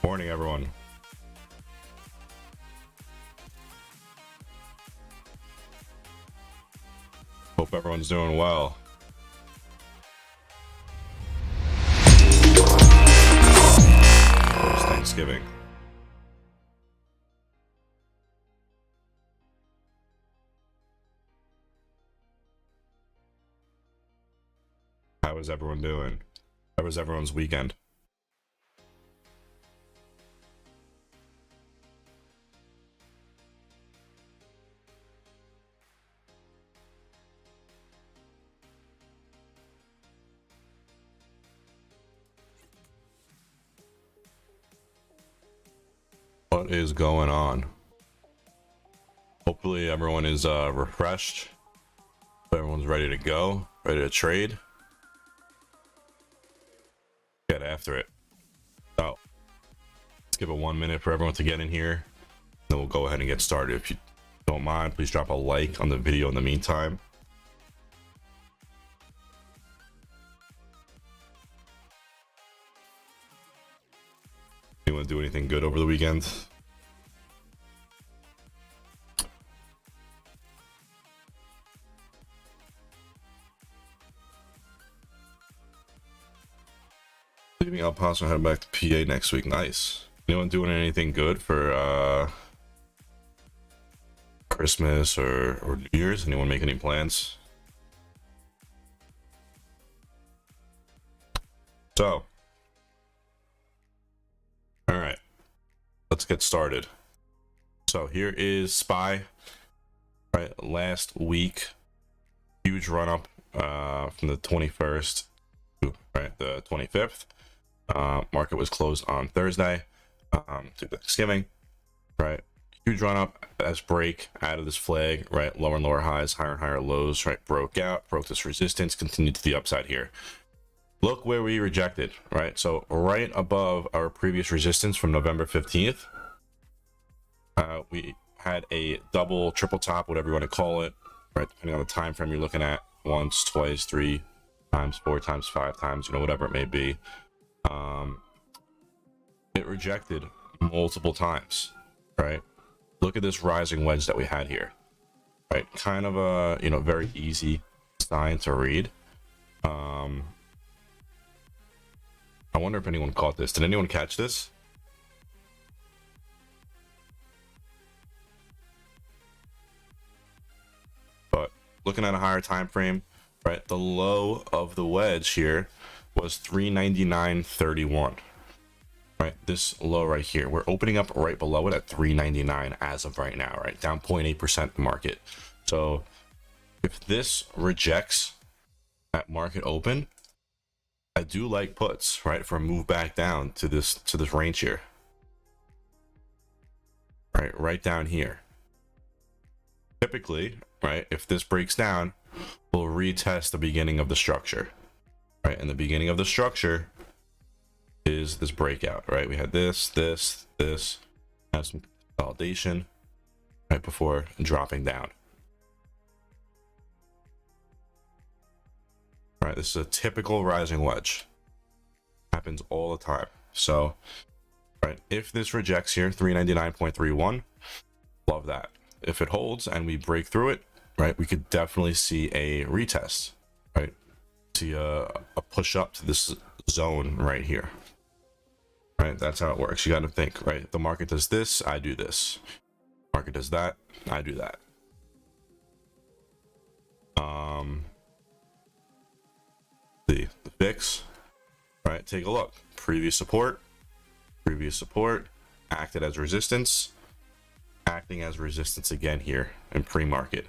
Morning, everyone. Hope everyone's doing well. First Thanksgiving. How is everyone doing? How was everyone's weekend? What is going on? Hopefully everyone is refreshed. Everyone's ready to go, ready to trade. Get after it. So let's give it 1 minute for everyone to get in here. Then we'll go ahead and get started. If you don't mind, please drop a like on the video in the meantime. Anyone do anything good over the weekend? Leaving El Paso, heading back to PA next week. Nice. Anyone doing anything good for Christmas or New Year's? Anyone make any plans? So, all right, let's get started. So here is SPY. Right, last week, huge run up from the 21st to the 25th. Market was closed on Thursday to Thanksgiving. Right, huge run up as break out of this flag. Right, lower and lower highs, higher and higher lows. Right, broke this resistance, continued to the upside here. Look where we rejected, right? So right above our previous resistance from November 15th, we had a double, triple top, whatever you want to call it, right? Depending on the time frame you're looking at, once, twice, 3 times, 4 times, 5 times, whatever it may be. It rejected multiple times, right? Look at this rising wedge that we had here, right? Kind of a, very easy sign to read. I wonder if anyone caught this. Did anyone catch this? But looking at a higher time frame, right, the low of the wedge here was 399.31. Right, this low right here, we're opening up right below it at 399 as of right now, right, down 0.8% market. So if this rejects at market open, I do like puts, right, for a move back down to this range here, right down here. Typically, right, if this breaks down, we'll retest the beginning of the structure, right? And the beginning of the structure is this breakout, right? We had this, have some consolidation right before dropping down. All right, this is a typical rising wedge. Happens all the time. So, right, if this rejects here, 399.31, love that. If it holds and we break through it, right, we could definitely see a retest, right? See a push up to this zone right here. Right, that's how it works. You got to think, right? If the market does this, I do this. Market does that, I do that. The VIX, right? Take a look. Previous support, acted as resistance, acting as resistance again here in pre-market.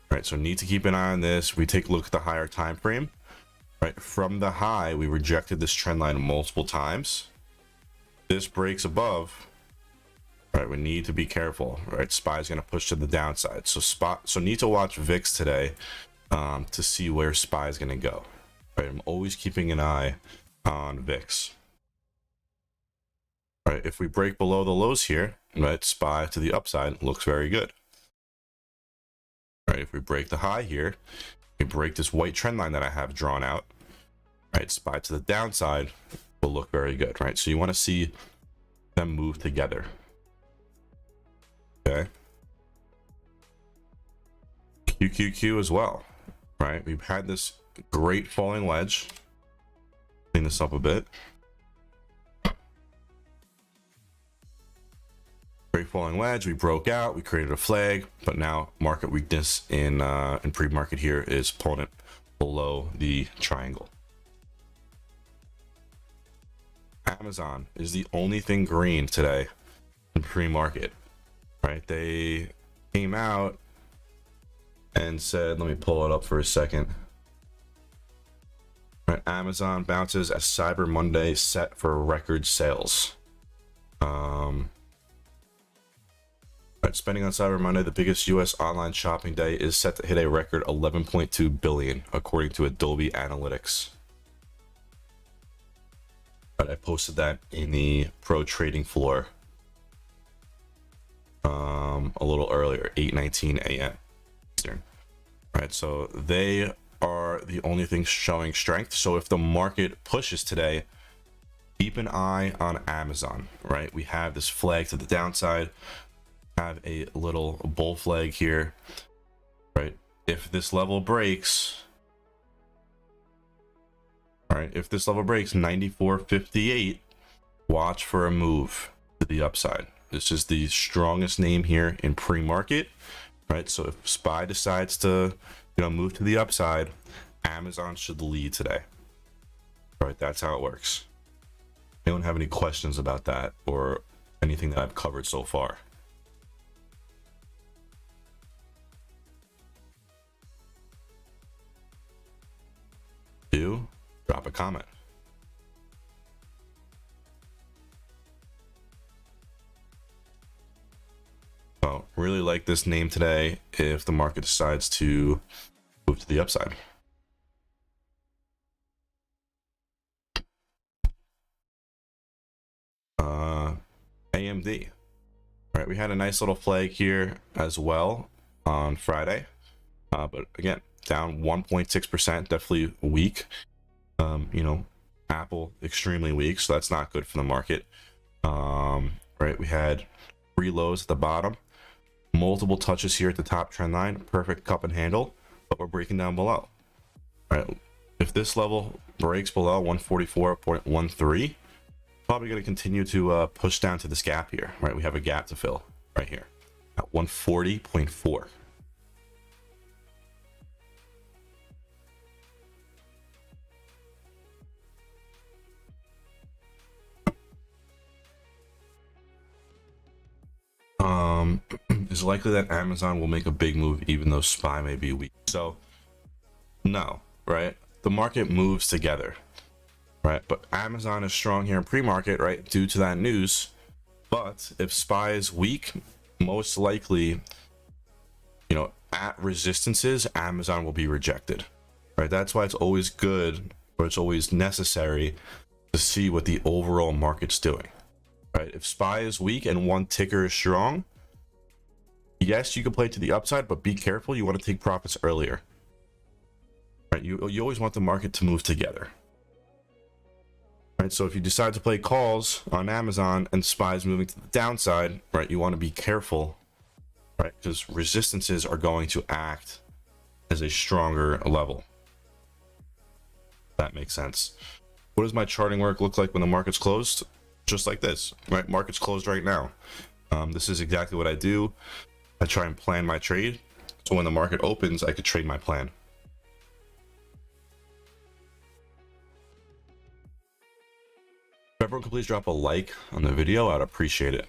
Right, so need to keep an eye on this. We take a look at the higher time frame. Right, from the high, we rejected this trend line multiple times. This breaks above, right, we need to be careful, right? SPY is going to push to the downside, so need to watch VIX today to see where SPY is going to go, right? I'm always keeping an eye on VIX, right? If we break below the lows here, right, SPY to the upside looks very good, right? If we break the high here, we break this white trend line that I have drawn out, right? SPY to the downside will look very good, right? So you want to see them move together. Okay. QQQ as well, right? We've had this great falling wedge. Clean this up a bit. Great falling wedge. We broke out. We created a flag, but now market weakness in pre-market here is pulling it below the triangle. Amazon is the only thing green today in pre-market, right? They came out and said, let me pull it up for a second. Right, Amazon bounces as Cyber Monday set for record sales. Right, spending on Cyber Monday, the biggest US online shopping day, is set to hit a record 11.2 billion, according to Adobe Analytics. Right, I posted that in the pro trading floor a little earlier, 8:19 a.m. Eastern. Right, so they are the only thing showing strength. So if the market pushes today, keep an eye on Amazon. Right, we have this flag to the downside, have a little bull flag here. Right, if this level breaks, all right, if this level breaks 94.58, watch for a move to the upside. This is the strongest name here in pre-market, right? So if SPY decides to, move to the upside, Amazon should lead today. All right, that's how it works. Anyone have any questions about that or anything that I've covered so far? Do drop a comment. So really like this name today if the market decides to move to the upside. AMD. All right, we had a nice little flag here as well on Friday, but again, down 1.6%, definitely weak. Apple extremely weak, so that's not good for the market. Right, we had 3 lows at the bottom, multiple touches here at the top trend line, perfect cup and handle, but we're breaking down below. All right, if this level breaks below 144.13, probably going to continue to push down to this gap here. Right, we have a gap to fill right here at 140.4. It's likely that Amazon will make a big move even though SPY may be weak. So no, right? The market moves together, right? But Amazon is strong here in pre-market, right? Due to that news. But if SPY is weak, most likely, at resistances, Amazon will be rejected, right? That's why it's always good, or it's always necessary to see what the overall market's doing, right? If SPY is weak and one ticker is strong, yes, you can play to the upside, but be careful. You want to take profits earlier, right? You always want the market to move together, right? So if you decide to play calls on Amazon and SPY is moving to the downside, right, you want to be careful, right? Because resistances are going to act as a stronger level. That makes sense. What does my charting work look like when the market's closed? Just like this, right? Market's closed right now. This is exactly what I do. I try and plan my trade, so when the market opens, I could trade my plan. If everyone could please drop a like on the video, I'd appreciate it.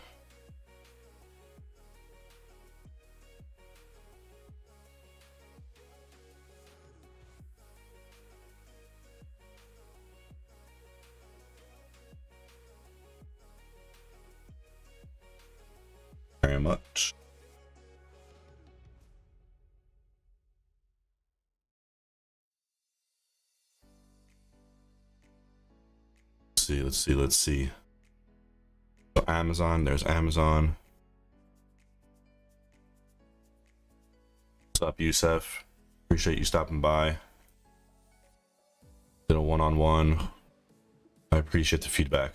Very much. Let's see. So Amazon, there's Amazon. What's up, Youssef? Appreciate you stopping by. Did a one-on-one. I appreciate the feedback.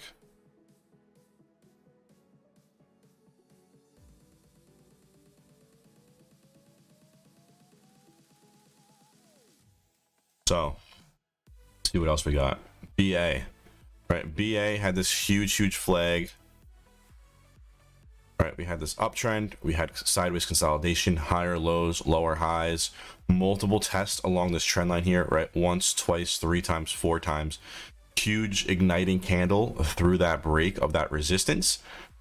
So let's see what else we got. BA, right? BA had this huge flag. Right, we had this uptrend, we had sideways consolidation, higher lows, lower highs, multiple tests along this trend line here, right? Once, twice, 3 times, 4 times. Huge igniting candle through that break of that resistance,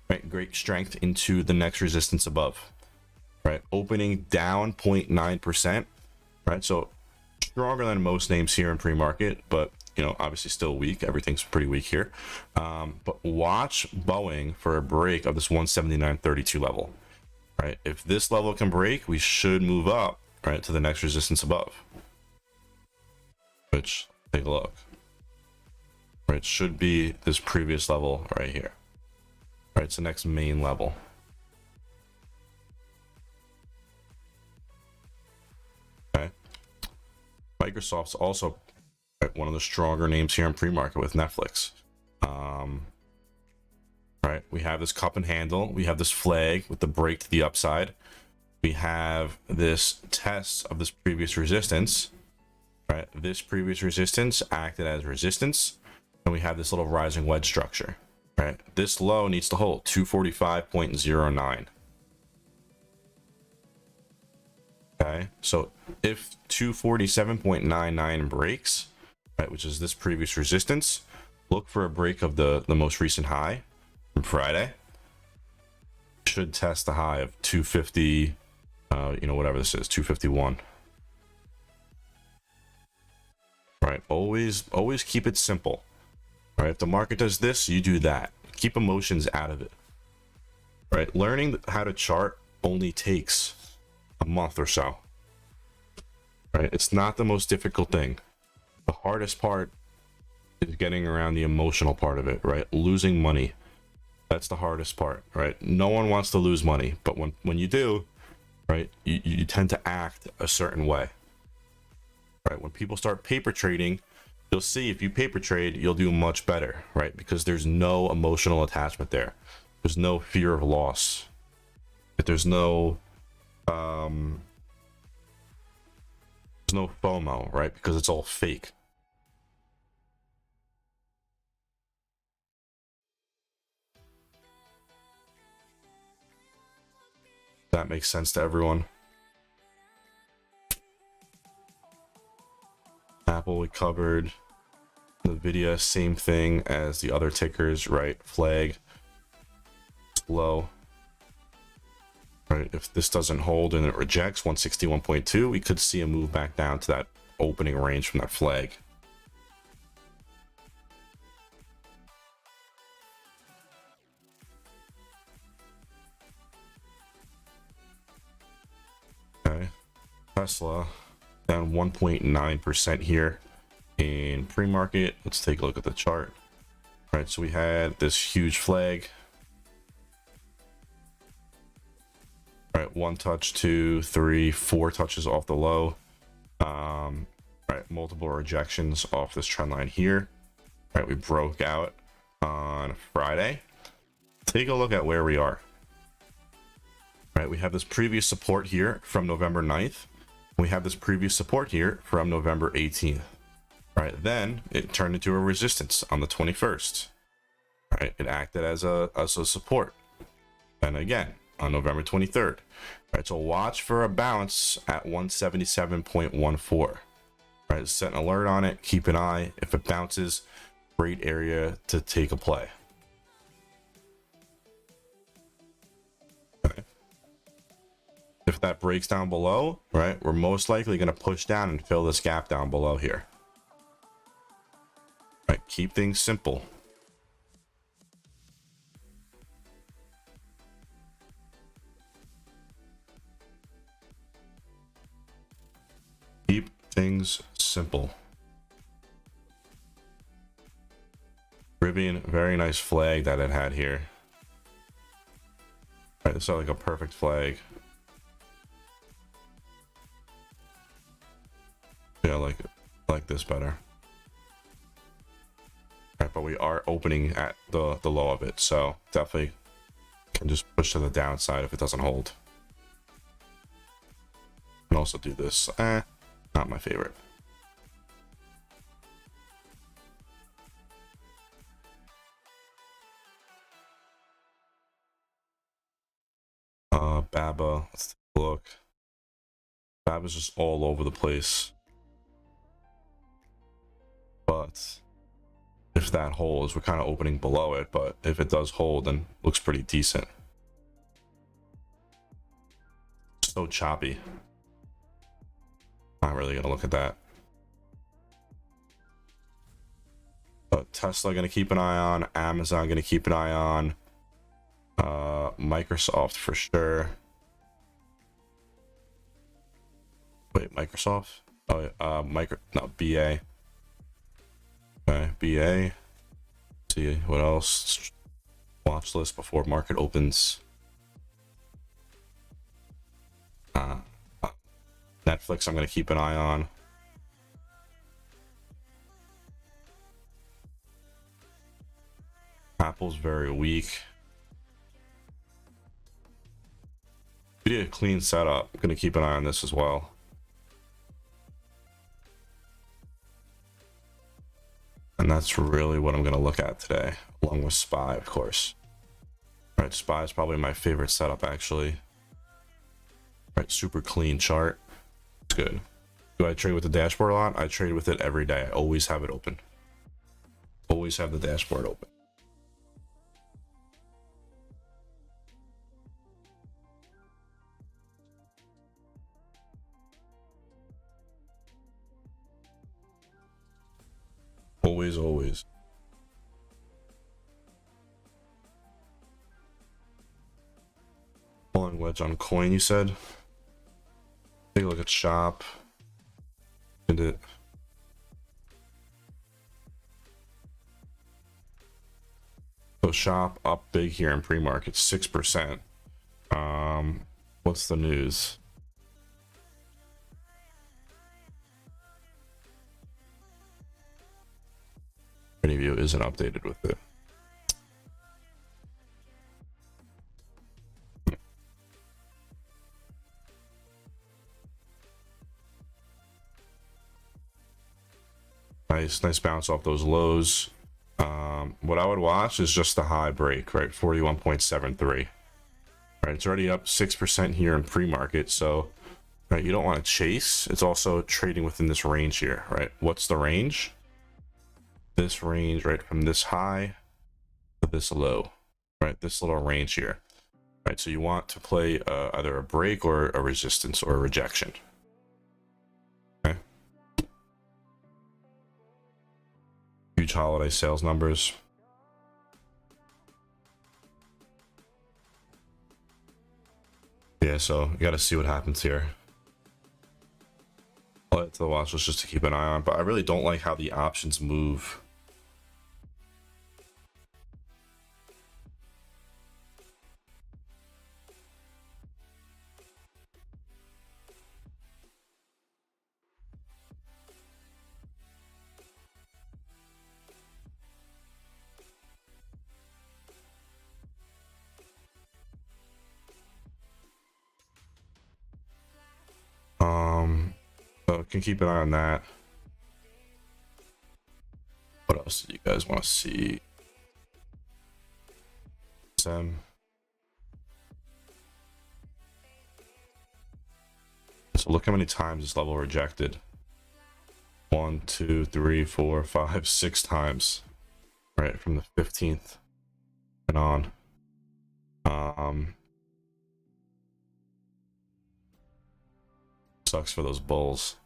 right? Great strength into the next resistance above, right? Opening down 0.9%, right? So stronger than most names here in pre-market, but you know, obviously still weak. Everything's pretty weak here. But watch Boeing for a break of this 179.32 level, right? If this level can break, we should move up, right, to the next resistance above, which, take a look, right, should be this previous level right here, right? It's the next main level. Okay. Microsoft's also one of the stronger names here in pre-market with Netflix. Right, we have this cup and handle, we have this flag with the break to the upside, we have this test of this previous resistance, right? This previous resistance acted as resistance, and we have this little rising wedge structure, right? This low needs to hold 245.09. Okay, so if 247.99 breaks, right, which is this previous resistance, look for a break of the most recent high from Friday. Should test the high of 250, you know, whatever this is, 251. Right, always keep it simple. Right, if the market does this, you do that. Keep emotions out of it. Right, learning how to chart only takes a month or so. Right, it's not the most difficult thing. The hardest part is getting around the emotional part of it, right? Losing money. That's the hardest part, right? No one wants to lose money, but when you do, right, you tend to act a certain way. Right? When people start paper trading, you'll see if you paper trade, you'll do much better, right? Because there's no emotional attachment there. There's no fear of loss. There's no FOMO, right? Because it's all fake. That makes sense to everyone. Apple we covered. Nvidia, same thing as the other tickers, right? Flag, low. Right, if this doesn't hold and it rejects 161.2, we could see a move back down to that opening range from that flag. Okay, Tesla down 1.9% here in pre-market. Let's take a look at the chart. All right, so we had this huge flag. All right, 1 touch, 2, 3, 4 touches off the low. Right, multiple rejections off this trend line here. All right, we broke out on Friday. Take a look at where we are. All right, we have this previous support here from November 9th. We have this previous support here from November 18th. All right, then it turned into a resistance on the 21st. All right, it acted as a support. And again, on November 23rd. All right, so watch for a bounce at 177.14. All right, set an alert on it, keep an eye. If it bounces, great area to take a play. Okay. If that breaks down below, right, we're most likely going to push down and fill this gap down below here. All right, keep things simple. Keep things simple. Rivian, very nice flag that it had here. All right, this is like a perfect flag. Yeah, I like this better. All right, but we are opening at the low of it, so definitely can just push to the downside if it doesn't hold. And also do this. Not my favorite. BABA. Let's take a look. BABA's just all over the place. But if that holds, we're kind of opening below it, but if it does hold, then it looks pretty decent. So choppy. Not really gonna look at that. But Tesla gonna keep an eye on. Amazon gonna keep an eye on. Microsoft for sure. Wait, Microsoft? Oh, BA. Okay, BA. See what else? Watch list before market opens. Netflix, I'm gonna keep an eye on. Apple's very weak. We did a clean setup. I'm gonna keep an eye on this as well. And that's really what I'm gonna look at today, along with SPY, of course. All right, SPY is probably my favorite setup, actually. All right, super clean chart. It's good. Do I trade with the dashboard a lot? I trade with it every day. I always have it open. Always have the dashboard open. Always, always. Falling wedge on coin, you said? Take a look at Shop. Did it? So Shop up big here in pre-market, 6%. What's the news? View isn't updated with it. Nice bounce off those lows. What I would watch is just the high break, right? 41.73. Right, it's already up 6% here in pre-market, so right, you don't want to chase. It's also trading within this range here, right? What's the range? This range, right, from this high to this low, right? This little range here, right? So you want to play either a break or a resistance or a rejection. Okay. Huge holiday sales numbers. Yeah, so you got to see what happens here. I'll add to the watch list just to keep an eye on, but I really don't like how the options move. So can keep an eye on that. What else do you guys want to see? So look how many times this level rejected. 1, 2, 3, 4, 5, 6 times. Right, from the 15th and on. Sucks for those bulls.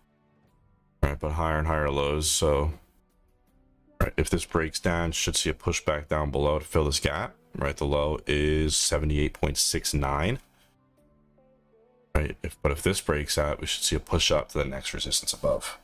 All right, but higher and higher lows. So, right, if this breaks down, should see a pushback down below to fill this gap. Right, the low is 78.69. Right, but if this breaks out, we should see a push up to the next resistance above.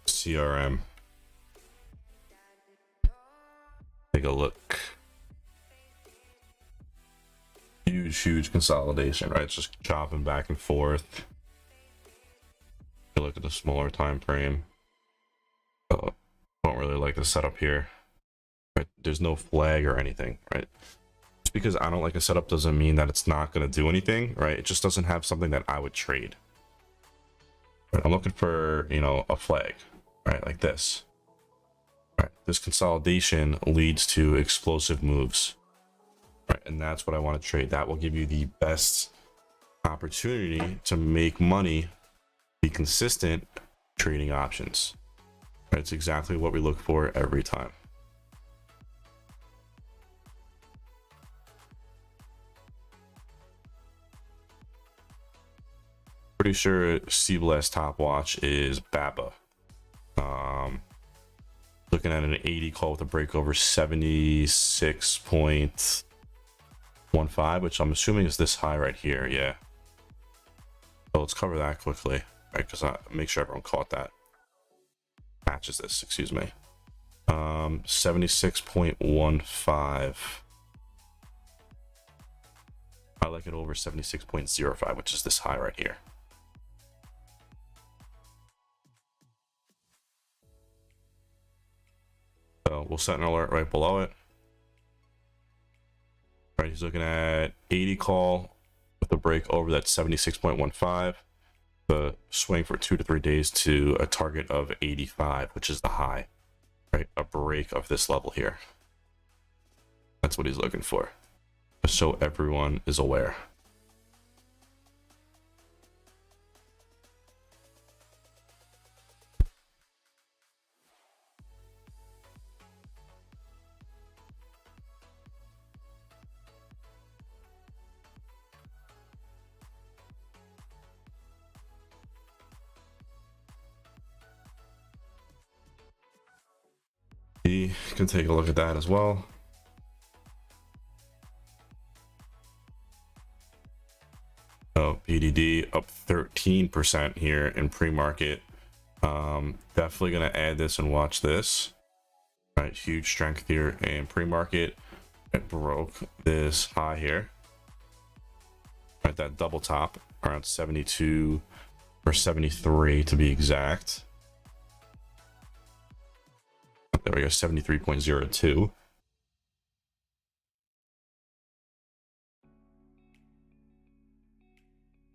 CRM. Take a look. huge consolidation, right? It's just chopping back and forth. You look at the smaller time frame. Don't really like the setup here. Right? There's no flag or anything, right? Just because I don't like a setup doesn't mean that it's not going to do anything, right? It just doesn't have something that I would trade. Right? I'm looking for, you know, a flag, right? Like this. Right? This consolidation leads to explosive moves. Right? And that's what I want to trade. That will give you the best opportunity to make money, be consistent trading options. Right? It's exactly what we look for every time. Pretty sure CBLS top watch is BABA. Looking at an 80 call with a break over 76.15, which I'm assuming is this high right here. Yeah. So let's cover that quickly, right? Because I make sure everyone caught that. Matches this, excuse me. 76.15. I like it over 76.05, which is this high right here. So we'll set an alert right below it. Right, he's looking at 80 call with a break over that 76.15. The swing for 2 to 3 days to a target of 85, which is the high. Right, a break of this level here. That's what he's looking for. Just so everyone is aware. You can take a look at that as well. Oh, PDD up 13% here in pre-market. Definitely going to add this and watch this. All right, huge strength here in pre-market. It broke this high here. All right, that double top around 72 or 73 to be exact. There we go, 73.02.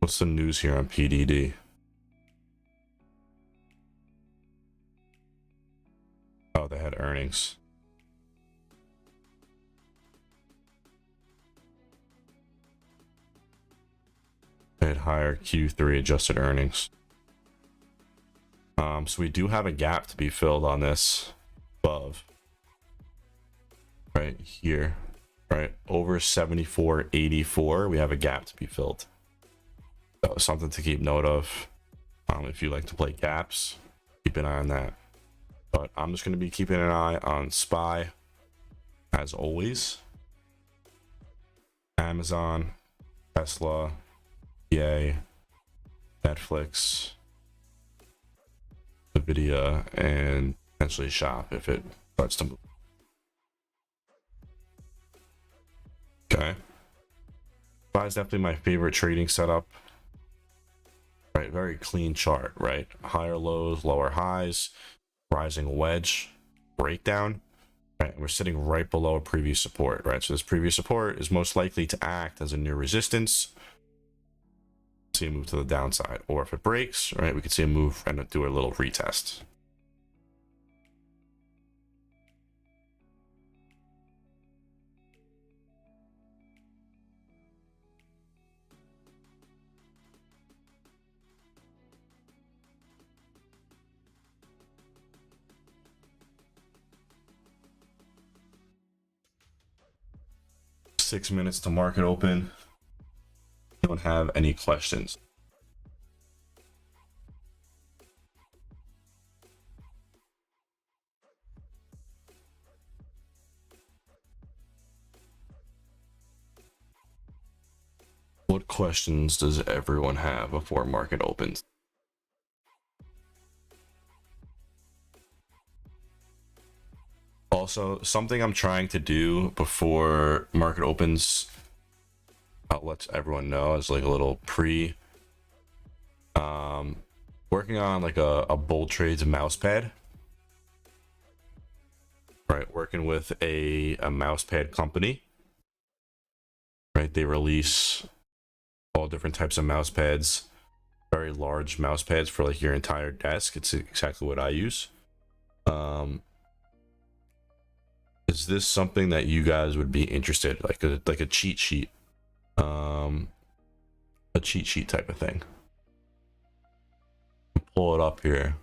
What's the news here on PDD? Oh, they had earnings. They had higher Q3 adjusted earnings. So we do have a gap to be filled on this above. Right here. Right over 74.84. We have a gap to be filled. So something to keep note of. If you like to play gaps, keep an eye on that. But I'm just going to be keeping an eye on SPY as always. Amazon, Tesla, EA, Netflix, Nvidia, and potentially Shop if it starts to move. Okay. SPY is definitely my favorite trading setup. Right, very clean chart, right? Higher lows, lower highs, rising wedge, breakdown. Right, we're sitting right below a previous support, right? So this previous support is most likely to act as a new resistance. See a move to the downside, or if it breaks, right, we could see a move and do a little retest. Six minutes to market open. Don't have any questions. What questions does everyone have before market opens? Also, something I'm trying to do before market opens I'll let everyone know as like a little pre. Working on like a BullTrades mouse pad. Right, working with a mouse pad company. Right, they release all different types of mouse pads, very large mouse pads for like your entire desk. It's exactly what I use. Is this something that you guys would be interested, like a cheat sheet, a cheat sheet type of thing? Pull it up here.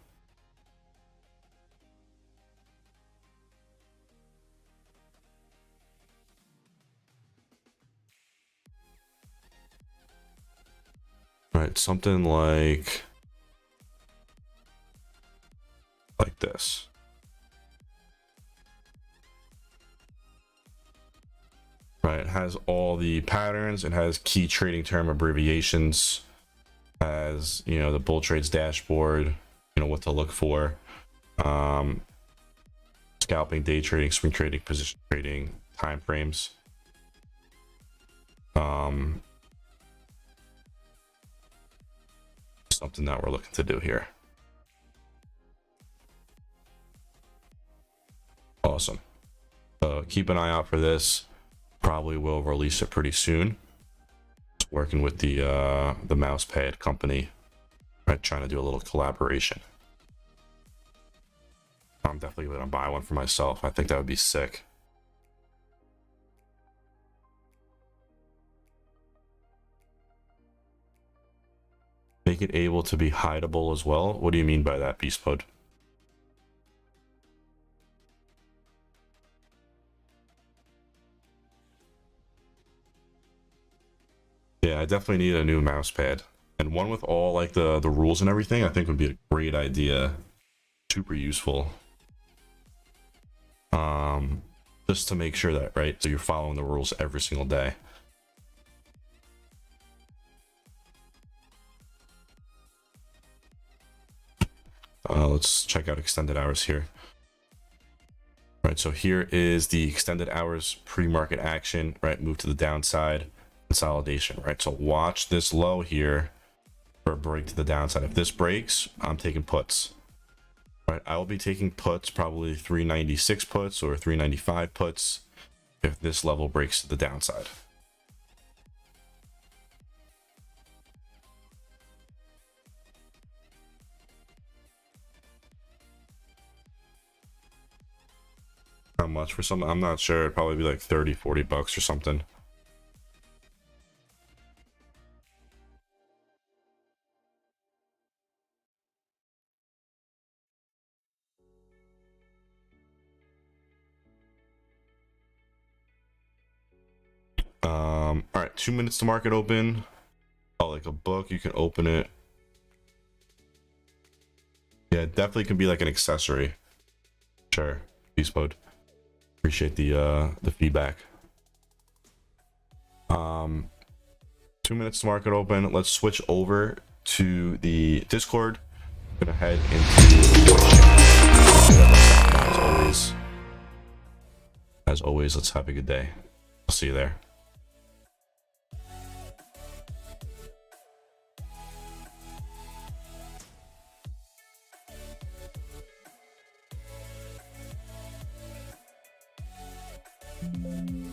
Right, something like this. Right, it has all the patterns, it has key trading term abbreviations, has, you know, the BullTrades dashboard, you know, what to look for, scalping, day trading, swing trading, position trading, time frames. Something that we're looking to do here. Awesome. Keep an eye out for this. Probably will release it pretty soon. Working with the mouse pad company, right? Trying to do a little collaboration. I'm definitely gonna buy one for myself. I think that would be sick. Make it able to be hideable as well. What do you mean by that, Beast Mode? Yeah, I definitely need a new mouse pad, and one with all like the rules and everything. I think would be a great idea. Super useful. Just to make sure that, right, so you're following the rules every single day. Let's check out extended hours here. Right, so here is the extended hours pre-market action, right? Move to the downside, consolidation, right? So watch this low here for a break to the downside. If this breaks, I'm taking puts. Right, I will be taking puts, probably 396 puts or 395 puts if this level breaks to the downside. How much for something? I'm not sure. It'd probably be like 30, 40 bucks or something. All right, 2 minutes to market open. Oh, like a book, you can open it. Yeah, it definitely can be like an accessory. Sure, Beast Mode. Appreciate the feedback. 2 minutes to market open. Let's switch over to the Discord. I'm gonna head into as always, let's have a good day. I'll see you there.